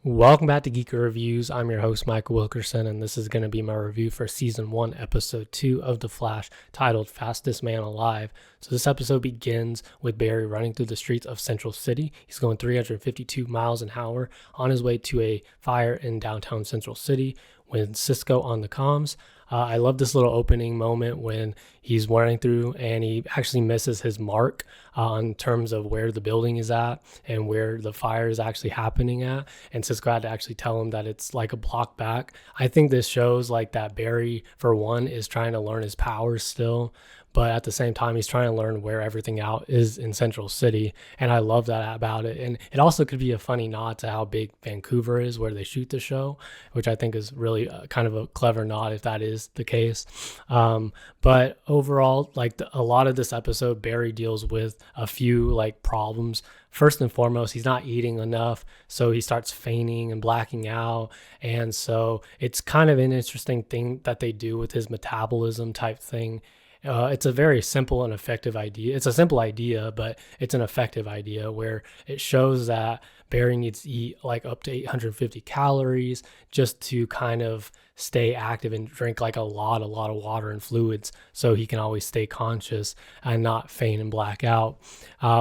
Welcome back to Geeky Reviews. I'm your host, Michael Wilkerson, and this is going to be my review for Season 1, Episode 2 of The Flash, titled Fastest Man Alive. So this episode begins with Barry running through the streets of Central City. He's going 352 miles an hour on his way to a fire in downtown Central City with Cisco on the comms. I love this little opening moment when he's running through and he actually misses his mark in terms of where the building is at and where the fire is actually happening at. And Cisco had to actually tell him that it's like a block back. I think this shows like that Barry, for one, is trying to learn his powers still. But at the same time, he's trying to learn where everything out is in Central City. And I love that about it. And it also could be a funny nod to how big Vancouver is where they shoot the show, which I think is really kind of a clever nod if that is the case. But overall, like a lot of this episode, Barry deals with a few like problems. First and foremost, he's not eating enough, so he starts fainting and blacking out. And so it's kind of an interesting thing that they do with his metabolism type thing. It's a very simple and effective idea. It's a simple idea, but it's an effective idea where it shows that Barry needs to eat like up to 850 calories just to kind of stay active and drink like a lot of water and fluids so he can always stay conscious and not faint and black out,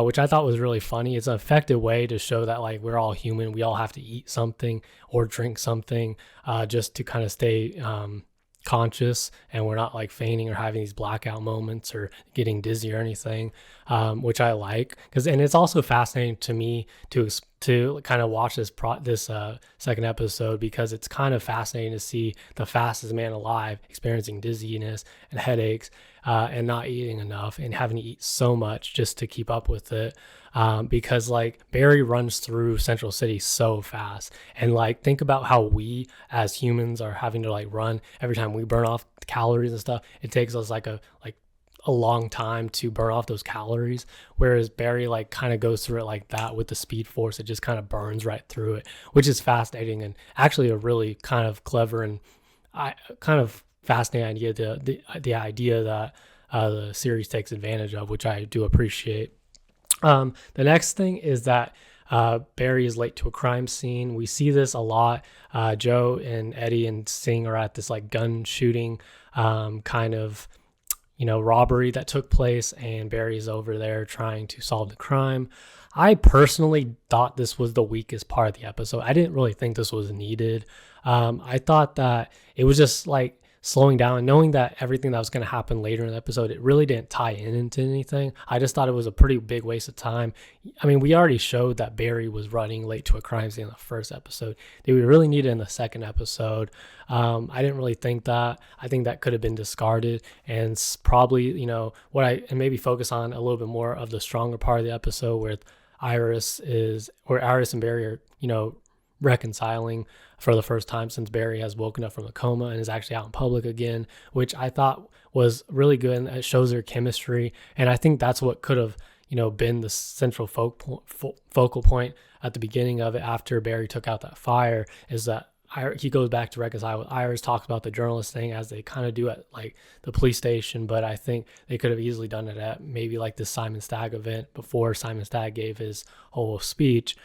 which I thought was really funny. It's an effective way to show that like we're all human. We all have to eat something or drink something just to kind of stay conscious, and we're not like fainting or having these blackout moments or getting dizzy or anything, which I like and it's also fascinating to me to kind of watch this second episode, because it's kind of fascinating to see the fastest man alive experiencing dizziness and headaches and not eating enough and having to eat so much just to keep up with it. Because like Barry runs through Central City so fast, and like think about how we as humans are having to like run every time we burn off calories and stuff. It takes us like a long time to burn off those calories, whereas Barry like kind of goes through it like that with the speed force. It just kind of burns right through it, which is fascinating and actually a really kind of clever and kind of fascinating idea. The idea that the series takes advantage of, which I do appreciate. The next thing is that Barry is late to a crime scene. We see this a lot. Joe and Eddie and Singh are at this like gun shooting kind of robbery that took place, and Barry's over there trying to solve the crime. I personally thought this was the weakest part of the episode. I didn't really think this was needed. I thought that it was just like slowing down and knowing that everything that was going to happen later in the episode, it really didn't tie into anything. I just thought it was a pretty big waste of time. I mean, we already showed that Barry was running late to a crime scene in the first episode. Did we really need it in the second episode? I didn't really think that. I think that could have been discarded, and probably, and maybe focus on a little bit more of the stronger part of the episode where Iris and Barry are, reconciling for the first time since Barry has woken up from a coma and is actually out in public again, which I thought was really good, and it shows their chemistry. And I think that's what could have, been the central focal point at the beginning of it after Barry took out that fire, is that he goes back to reconcile with Iris, talks about the journalist thing as they kind of do at like the police station. But I think they could have easily done it at maybe like this Simon Stagg event before Simon Stagg gave his whole speech.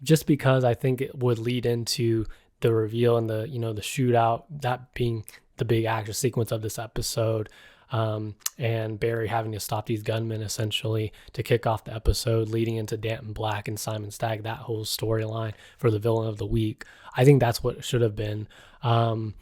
Just because I think it would lead into the reveal and the shootout, that being the big action sequence of this episode, and Barry having to stop these gunmen essentially to kick off the episode, leading into Danton Black and Simon Stagg, that whole storyline for the villain of the week. I think that's what it should have been. And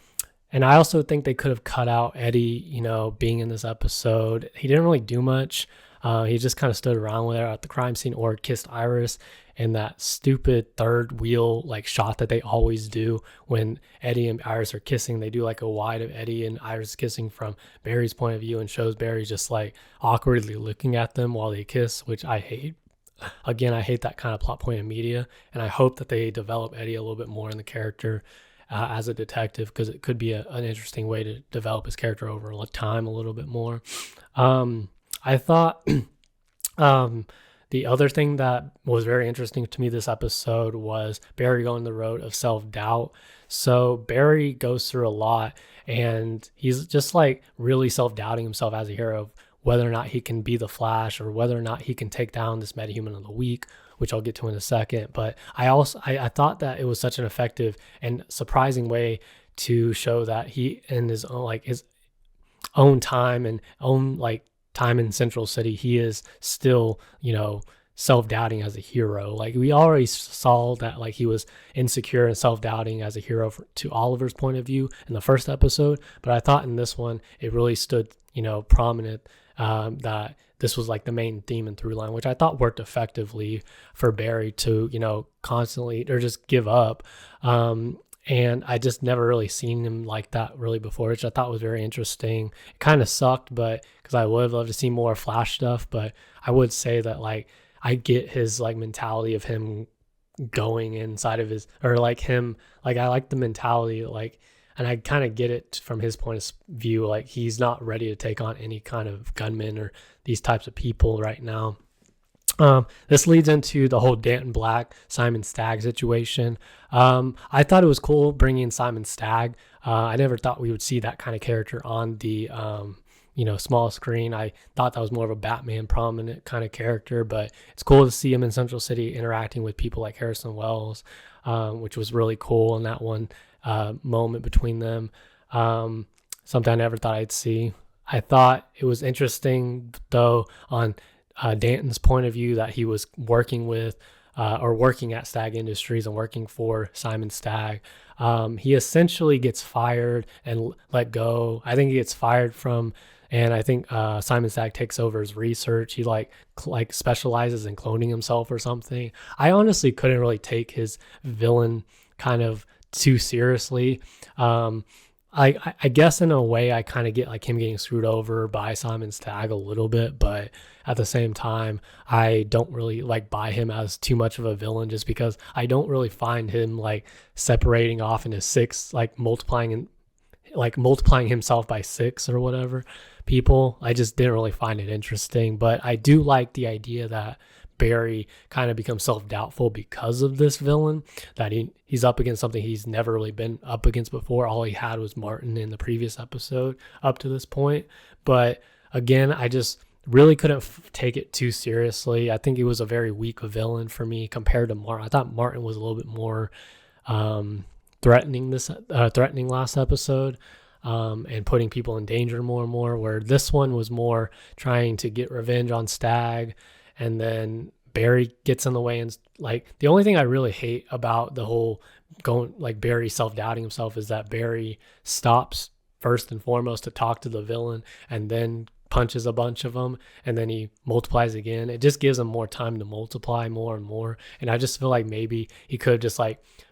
I also think they could have cut out Eddie, being in this episode. He didn't really do much. He just kind of stood around with her at the crime scene or kissed Iris, and that stupid third wheel like shot that they always do when Eddie and Iris are kissing. They do like a wide of Eddie and Iris kissing from Barry's point of view, and shows Barry just like awkwardly looking at them while they kiss, which I hate. Again, I hate that kind of plot point in media, and I hope that they develop Eddie a little bit more in the character as a detective, because it could be an interesting way to develop his character over time a little bit more. I thought the other thing that was very interesting to me this episode was Barry going the road of self-doubt. So Barry goes through a lot, and he's just like really self-doubting himself as a hero, of whether or not he can be the Flash or whether or not he can take down this metahuman of the week, which I'll get to in a second. But I thought that it was such an effective and surprising way to show that he, in his own time and own like time in Central City, he is still, self-doubting as a hero. Like, we already saw that, like, he was insecure and self-doubting as a hero to Oliver's point of view in the first episode, but I thought in this one it really stood prominent, that this was like the main theme and through line, which I thought worked effectively for Barry to constantly or just give up. And I just never really seen him like that really before, which I thought was very interesting. It kind of sucked, but because I would have loved to see more Flash stuff, but I would say that, like, I get his like mentality of him going inside of his, or like him, like, I like the mentality, like, and I kind of get it from his point of view. Like, he's not ready to take on any kind of gunmen or these types of people right now. This leads into the whole Danton Black, Simon Stagg situation. I thought it was cool bringing Simon Stagg. I never thought we would see that kind of character on the, small screen. I thought that was more of a Batman prominent kind of character, but it's cool to see him in Central City interacting with people like Harrison Wells, which was really cool in that one moment between them. Something I never thought I'd see. I thought it was interesting, though, on Danton's point of view, that he was working with or working at Stagg Industries and working for Simon Stagg. He essentially gets fired and let go. I think he gets fired from, and I think Simon Stagg takes over his research. He like specializes in cloning himself or something. I honestly couldn't really take his villain kind of too seriously. I guess in a way I kind of get like him getting screwed over by Simon Stagg a little bit, but at the same time, I don't really like buy him as too much of a villain, just because I don't really find him like separating off into six, like multiplying himself by six or whatever people. I just didn't really find it interesting, but I do like the idea that Barry kind of becomes self-doubtful because of this villain, that he's up against something he's never really been up against before. All he had was Martin in the previous episode up to this point. But again, I just really couldn't take it too seriously. I think he was a very weak villain for me compared to Martin. I thought Martin was a little bit more threatening last episode, and putting people in danger more and more, where this one was more trying to get revenge on Stagg. And then Barry gets in the way, and like the only thing I really hate about the whole Barry self-doubting himself is that Barry stops first and foremost to talk to the villain and then punches a bunch of them, and then he multiplies again. It just gives him more time to multiply more and more. And I just feel like maybe he could have just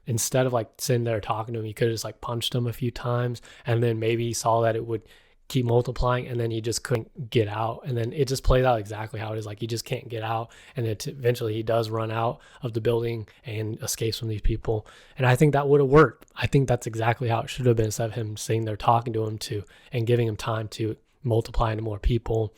instead of sitting there talking to him, he could have just punched him a few times, and then maybe he saw that it would keep multiplying, and then he just couldn't get out, and then it just plays out exactly how it is. He just can't get out, and eventually he does run out of the building and escapes from these people. And I think that would have worked. I think that's exactly how it should have been, instead of him sitting there talking to him and giving him time to multiply into more people.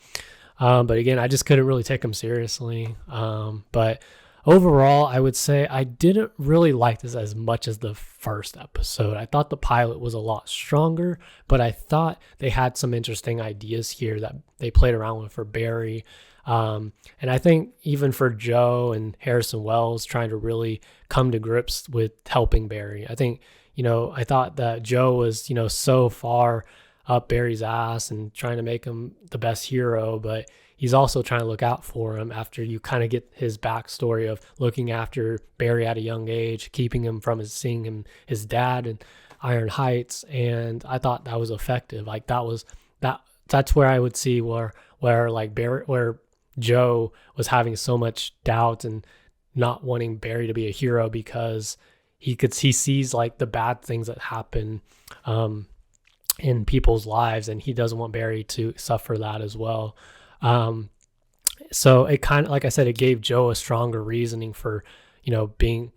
But again, I just couldn't really take him seriously. But overall, I would say I didn't really like this as much as the first episode. I thought the pilot was a lot stronger, but I thought they had some interesting ideas here that they played around with for Barry. And I think even for Joe and Harrison Wells trying to really come to grips with helping Barry. I think, I thought that Joe was, so far up Barry's ass and trying to make him the best hero, but he's also trying to look out for him after you kind of get his backstory of looking after Barry at a young age, keeping him from seeing his dad in Iron Heights. And I thought that was effective. That's where I would see where Joe was having so much doubt and not wanting Barry to be a hero, because he sees the bad things that happen in people's lives, and he doesn't want Barry to suffer that as well. So it kind of, like I said, it gave Joe a stronger reasoning for, being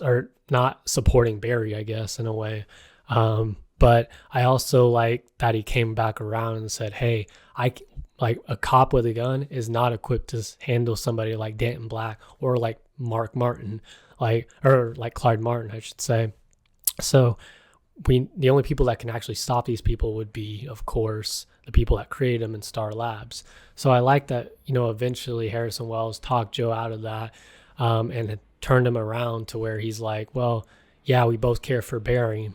or not supporting Barry, I guess, in a way. But I also like that he came back around and said, hey, a cop with a gun is not equipped to handle somebody like Danton Black or like Mark Martin, or Clyde Martin, I should say. So the only people that can actually stop these people would be, of course, the people that created them in Star Labs. So I like that, eventually Harrison Wells talked Joe out of that. and it turned him around to where he's like, well, yeah, we both care for Barry,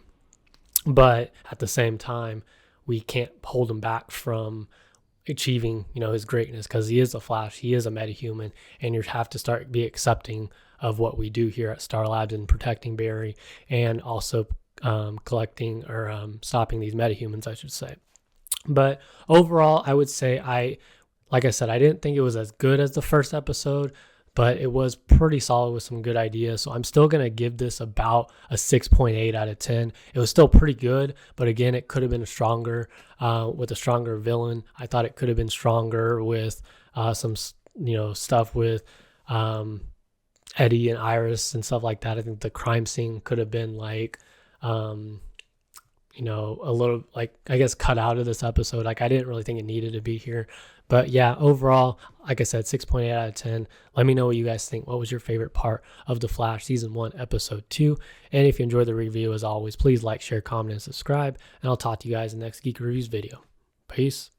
but at the same time, we can't hold him back from achieving, his greatness, because he is a Flash, he is a metahuman, and you have to start be accepting of what we do here at Star Labs and protecting Barry, and also collecting or stopping these metahumans, I should say. But overall, I would say like I said, I didn't think it was as good as the first episode, but it was pretty solid with some good ideas. So I'm still going to give this about a 6.8 out of 10. It was still pretty good, but again, it could have been stronger with a stronger villain. I thought it could have been stronger with some, stuff with Eddie and Iris and stuff like that. I think the crime scene could have been like, a little, like, I guess, cut out of this episode. Like, I didn't really think it needed to be here. But yeah, overall, like I said, 6.8 out of 10. Let me know what you guys think. What was your favorite part of The Flash Season 1, Episode 2? And if you enjoyed the review, as always, please like, share, comment, and subscribe. And I'll talk to you guys in the next Geeky Reviews video. Peace.